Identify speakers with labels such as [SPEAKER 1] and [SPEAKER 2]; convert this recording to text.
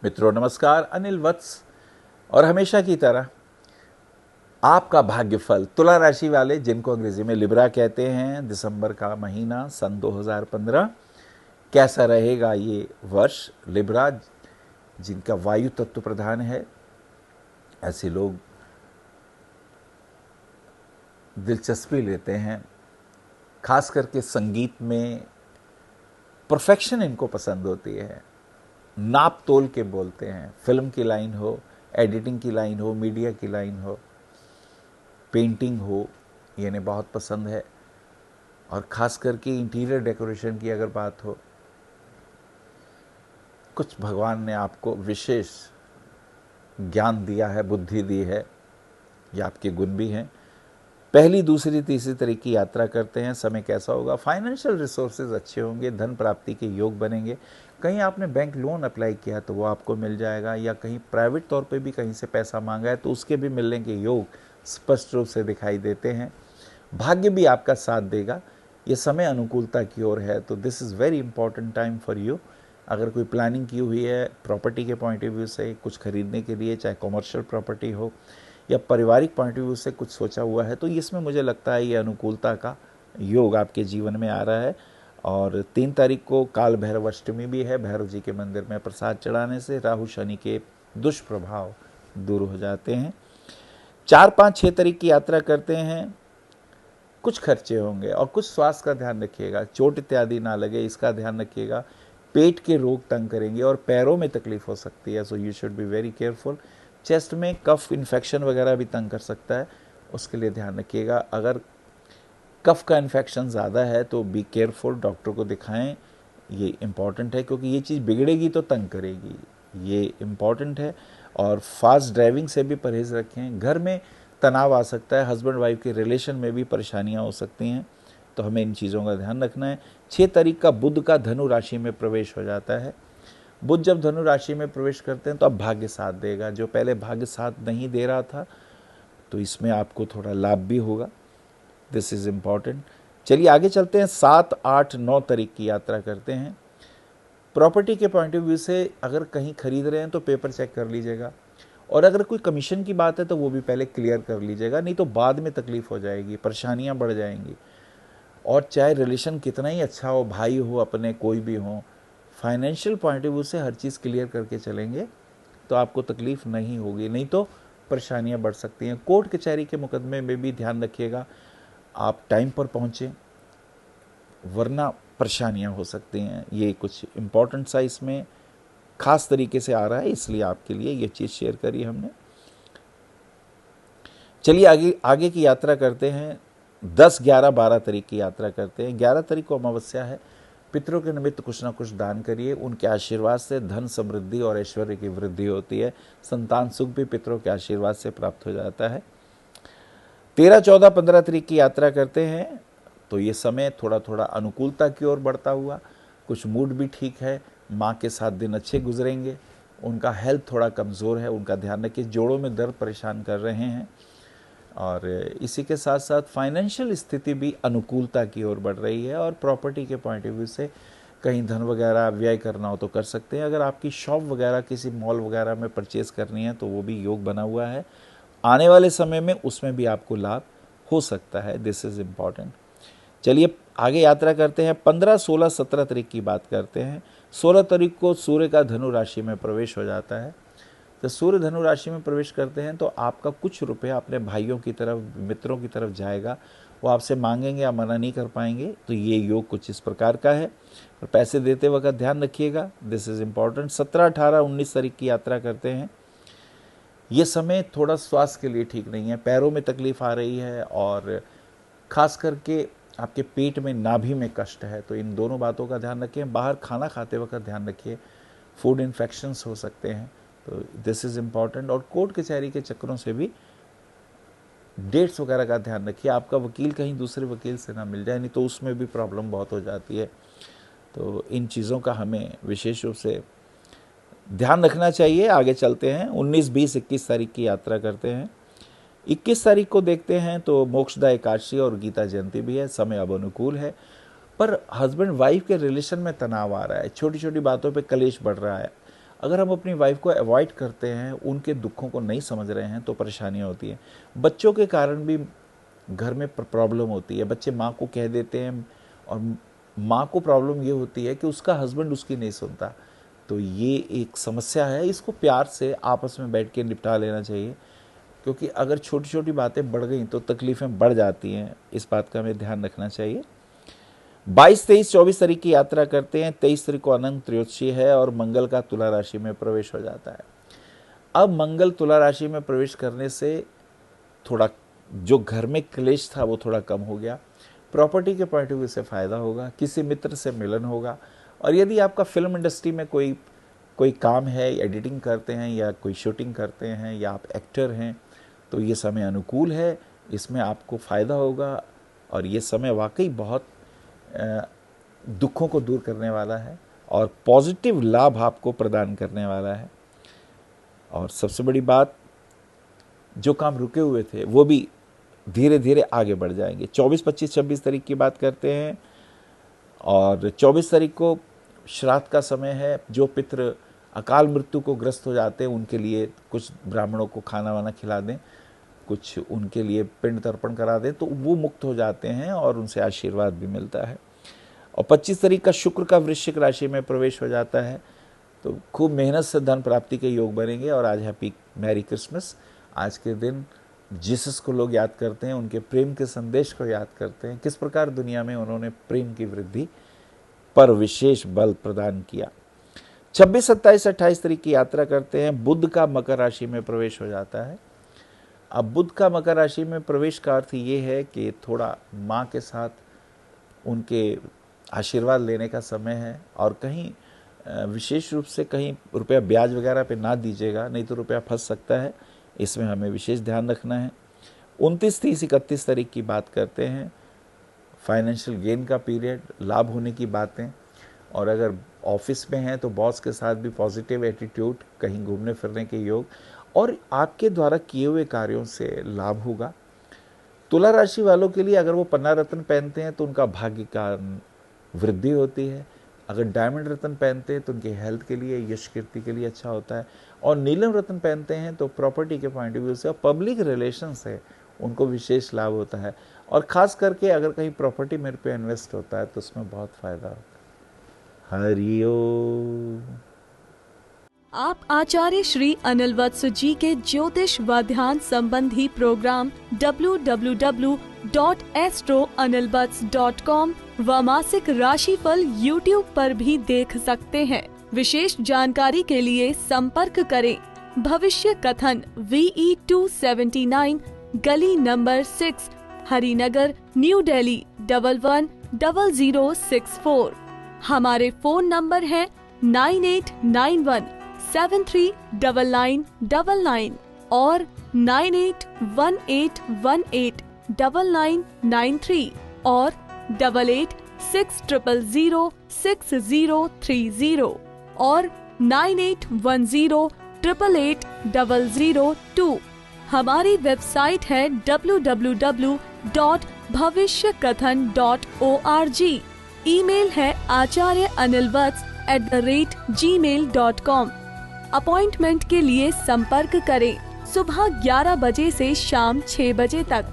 [SPEAKER 1] मित्रों नमस्कार, अनिल वत्स और हमेशा की तरह आपका भाग्यफल तुला राशि वाले, जिनको अंग्रेजी में लिब्रा कहते हैं, दिसंबर का महीना सन 2015 कैसा रहेगा ये वर्ष। लिब्रा जिनका वायु तत्व प्रधान है, ऐसे लोग दिलचस्पी लेते हैं, खास करके संगीत में परफेक्शन इनको पसंद होती है, नाप तोल के बोलते हैं। फिल्म की लाइन हो, एडिटिंग की लाइन हो, मीडिया की लाइन हो, पेंटिंग हो, ये इन्हें बहुत पसंद है। और ख़ास करके इंटीरियर डेकोरेशन की अगर बात हो, कुछ भगवान ने आपको विशेष ज्ञान दिया है, बुद्धि दी है, ये आपके गुण भी हैं। पहली, दूसरी, तीसरी तरह की यात्रा करते हैं, समय कैसा होगा? फाइनेंशियल रिसोर्सेज अच्छे होंगे, धन प्राप्ति के योग बनेंगे। कहीं आपने बैंक लोन अप्लाई किया तो वो आपको मिल जाएगा, या कहीं प्राइवेट तौर पे भी कहीं से पैसा मांगा है तो उसके भी मिलने के योग स्पष्ट रूप से दिखाई देते हैं। भाग्य भी आपका साथ देगा। ये समय अनुकूलता की ओर है, तो this is very important time for you. अगर कोई प्लानिंग की हुई है प्रॉपर्टी के पॉइंट ऑफ व्यू से कुछ खरीदने के लिए, चाहे कॉमर्शियल प्रॉपर्टी हो या पारिवारिक पॉइंट ऑफ व्यू से कुछ सोचा हुआ है, तो इसमें मुझे लगता है ये अनुकूलता का योग आपके जीवन में आ रहा है। और 3 तारीख को काल भैरव अष्टमी भी है। भैरव जी के मंदिर में प्रसाद चढ़ाने से राहु शनि के दुष्प्रभाव दूर हो जाते हैं। 4, 5, 6 तारीख की यात्रा करते हैं, कुछ खर्चे होंगे और कुछ स्वास्थ्य का ध्यान रखिएगा, चोट इत्यादि ना लगे इसका ध्यान रखिएगा। पेट के रोग तंग करेंगे और पैरों में तकलीफ हो सकती है, so you should be very careful. Chest में कफ इन्फेक्शन वगैरह भी तंग कर सकता है, उसके लिए ध्यान रखिएगा। अगर कफ का इन्फेक्शन ज़्यादा है तो बी केयरफुल, डॉक्टर को दिखाएं, ये इम्पॉर्टेंट है क्योंकि ये चीज़ बिगड़ेगी तो तंग करेगी, ये इम्पॉर्टेंट है। और फास्ट ड्राइविंग से भी परहेज़ रखें। घर में तनाव आ सकता है, हस्बैंड वाइफ के रिलेशन में भी परेशानियां हो सकती हैं, तो हमें इन चीज़ों का ध्यान रखना है। 6 तारीख का बुध का धनु राशि में प्रवेश हो जाता है। बुध जब धनु राशि में प्रवेश करते हैं तो अब भाग्य साथ देगा। जो पहले भाग्य साथ नहीं दे रहा था तो इसमें आपको थोड़ा लाभ भी होगा, दिस इज़ इम्पॉर्टेंट। चलिए आगे चलते हैं। 7, 8, 9 तारीख की यात्रा करते हैं। प्रॉपर्टी के पॉइंट ऑफ व्यू से अगर कहीं खरीद रहे हैं तो पेपर चेक कर लीजिएगा, और अगर कोई कमीशन की बात है तो वो भी पहले क्लियर कर लीजिएगा, नहीं तो बाद में तकलीफ हो जाएगी, परेशानियां बढ़ जाएंगी। और चाहे रिलेशन कितना ही अच्छा हो, भाई हो अपने, कोई भी हो, फाइनेंशियल पॉइंट ऑफ व्यू से हर चीज़ क्लियर करके चलेंगे तो आपको तकलीफ नहीं होगी, नहीं तो परेशानियां बढ़ सकती हैं। कोर्ट कचहरी के मुकदमे में भी ध्यान रखिएगा, आप टाइम पर पहुँचें, वरना परेशानियां हो सकती हैं। ये कुछ इम्पोर्टेंट सा इसमें खास तरीके से आ रहा है, इसलिए आपके लिए ये चीज़ शेयर करी हमने। चलिए आगे आगे की यात्रा करते हैं। 10, 11, 12 तारीख की यात्रा करते हैं। 11 तारीख को अमावस्या है। पितरों के निमित्त कुछ ना कुछ दान करिए, उनके आशीर्वाद से धन समृद्धि और ऐश्वर्य की वृद्धि होती है। संतान सुख भी पितरों के आशीर्वाद से प्राप्त हो जाता है। 13, 14, 15 तारीख की यात्रा करते हैं तो ये समय थोड़ा थोड़ा अनुकूलता की ओर बढ़ता हुआ, कुछ मूड भी ठीक है, माँ के साथ दिन अच्छे गुजरेंगे। उनका हेल्थ थोड़ा कमज़ोर है, उनका ध्यान रखिए, जोड़ों में दर्द परेशान कर रहे हैं। और इसी के साथ साथ फाइनेंशियल स्थिति भी अनुकूलता की ओर बढ़ रही है। और प्रॉपर्टी के पॉइंट ऑफ व्यू से कहीं धन वगैरह व्यय करना हो तो कर सकते हैं। अगर आपकी शॉप वगैरह किसी मॉल वगैरह में परचेज करनी है तो वो भी योग बना हुआ है, आने वाले समय में उसमें भी आपको लाभ हो सकता है, दिस इज़ इम्पॉर्टेंट। चलिए आगे यात्रा करते हैं। 15, 16, 17 तारीख की बात करते हैं। 16 तारीख को सूर्य का धनु राशि में प्रवेश हो जाता है। तो सूर्य धनु राशि में प्रवेश करते हैं तो आपका कुछ रुपया अपने भाइयों की तरफ, मित्रों की तरफ जाएगा, वो आपसे मांगेंगे, आप मना नहीं कर पाएंगे, तो ये योग कुछ इस प्रकार का है। और पैसे देते वक्त ध्यान रखिएगा, दिस इज़ इम्पॉर्टेंट। 17, 18, 19 तारीख की यात्रा करते हैं। ये समय थोड़ा स्वास्थ्य के लिए ठीक नहीं है, पैरों में तकलीफ आ रही है और ख़ास करके आपके पेट में, नाभि में कष्ट है, तो इन दोनों बातों का ध्यान रखें। बाहर खाना खाते वक्त ध्यान रखिए, फूड इन्फेक्शंस हो सकते हैं, तो दिस इज़ इम्पॉर्टेंट। और कोर्ट कचहरी के चक्करों से भी डेट्स वगैरह का ध्यान रखिए, आपका वकील कहीं दूसरे वकील से ना मिल जाए, नहीं तो उसमें भी प्रॉब्लम बहुत हो जाती है। तो इन चीज़ों का हमें विशेष रूप से ध्यान रखना चाहिए। आगे चलते हैं। 19, 20, 21 तारीख की यात्रा करते हैं। 21 तारीख को देखते हैं तो मोक्षदा एकादशी और गीता जयंती भी है। समय अब अनुकूल है, पर हस्बैंड वाइफ के रिलेशन में तनाव आ रहा है, छोटी छोटी बातों पे कलेश बढ़ रहा है। अगर हम अपनी वाइफ को अवॉइड करते हैं, उनके दुखों को नहीं समझ रहे हैं, तो परेशानियाँ होती हैं। बच्चों के कारण भी घर में प्रॉब्लम होती है। बच्चे माँ को कह देते हैं और माँ को प्रॉब्लम ये होती है कि उसका हस्बैंड उसकी नहीं सुनता। तो ये एक समस्या है, इसको प्यार से आपस में बैठ के निपटा लेना चाहिए, क्योंकि अगर छोटी छोटी बातें बढ़ गई तो तकलीफ़ें बढ़ जाती हैं। इस बात का हमें ध्यान रखना चाहिए। 22, 23, 24 तारीख की यात्रा करते हैं। 23 तारीख को अनंत त्रयोदशी है और मंगल का तुला राशि में प्रवेश हो जाता है। अब मंगल तुला राशि में प्रवेश करने से थोड़ा जो घर में क्लेश था वो थोड़ा कम हो गया। प्रॉपर्टी के पॉइंट ऑफ व्यू से फ़ायदा होगा, किसी मित्र से मिलन होगा। और यदि आपका फिल्म इंडस्ट्री में कोई काम है, एडिटिंग करते हैं या कोई शूटिंग करते हैं या आप एक्टर हैं, तो ये समय अनुकूल है, इसमें आपको फ़ायदा होगा। और ये समय वाकई बहुत दुखों को दूर करने वाला है और पॉजिटिव लाभ आपको प्रदान करने वाला है। और सबसे बड़ी बात, जो काम रुके हुए थे वो भी धीरे धीरे आगे बढ़ जाएंगे। 24, 25, 26 तारीख की बात करते हैं और 24 तारीख को श्राद्ध का समय है। जो पितृ अकाल मृत्यु को ग्रस्त हो जाते हैं उनके लिए कुछ ब्राह्मणों को खाना वाना खिला दें, कुछ उनके लिए पिंड तर्पण करा दें, तो वो मुक्त हो जाते हैं और उनसे आशीर्वाद भी मिलता है। और 25 तारीख का शुक्र का वृश्चिक राशि में प्रवेश हो जाता है, तो खूब मेहनत से धन प्राप्ति के योग बनेंगे। और आज हैप्पी मैरी क्रिसमस। आज के दिन जीसस को लोग याद करते हैं, उनके प्रेम के संदेश को याद करते हैं, किस प्रकार दुनिया में उन्होंने प्रेम की वृद्धि पर विशेष बल प्रदान किया। 26, 27, 28 तारीख की यात्रा करते हैं। बुध का मकर राशि में प्रवेश हो जाता है। अब बुध का मकर राशि में प्रवेश का अर्थ ये है कि थोड़ा माँ के साथ उनके आशीर्वाद लेने का समय है। और कहीं विशेष रूप से कहीं रुपया ब्याज वगैरह पे ना दीजिएगा, नहीं तो रुपया फंस सकता है, इसमें हमें विशेष ध्यान रखना है। 29, 30, 31 तारीख की बात करते हैं। फाइनेंशियल गेन का पीरियड, लाभ होने की बातें। और अगर ऑफिस में हैं तो बॉस के साथ भी पॉजिटिव एटीट्यूड, कहीं घूमने फिरने के योग और आपके द्वारा किए हुए कार्यों से लाभ होगा। तुला राशि वालों के लिए अगर वो पन्ना रत्न पहनते हैं तो उनका भाग्य का वृद्धि होती है। अगर डायमंड रत्न पहनते हैं तो उनके हेल्थ के लिए, यश कीर्ति के लिए अच्छा होता है। और नीलम रत्न पहनते हैं तो प्रॉपर्टी के पॉइंट ऑफ व्यू से और पब्लिक रिलेशन से उनको विशेष लाभ होता है। और ख़ास करके अगर कहीं प्रॉपर्टी मेरे पे इन्वेस्ट होता है तो उसमें बहुत फ़ायदा होता है। हरि ओम।
[SPEAKER 2] आप आचार्य श्री अनिल वत्स जी के ज्योतिष व ध्यान संबंधी प्रोग्राम www.astroanilvats.com व मासिक राशिफल YouTube पर भी देख सकते हैं। विशेष जानकारी के लिए संपर्क करें भविष्य कथन VE279 गली नंबर 6 हरिनगर न्यू दिल्ली 110064। हमारे फोन नंबर है 9891739999 और 9818189993 और 8860006030 और 9810880002। हमारी वेबसाइट है www.bhavishyakathan.org। ईमेल है acharyaanilvats@gmail.com। अपॉइंटमेंट के लिए संपर्क करें सुबह 11 बजे से शाम 6 बजे तक।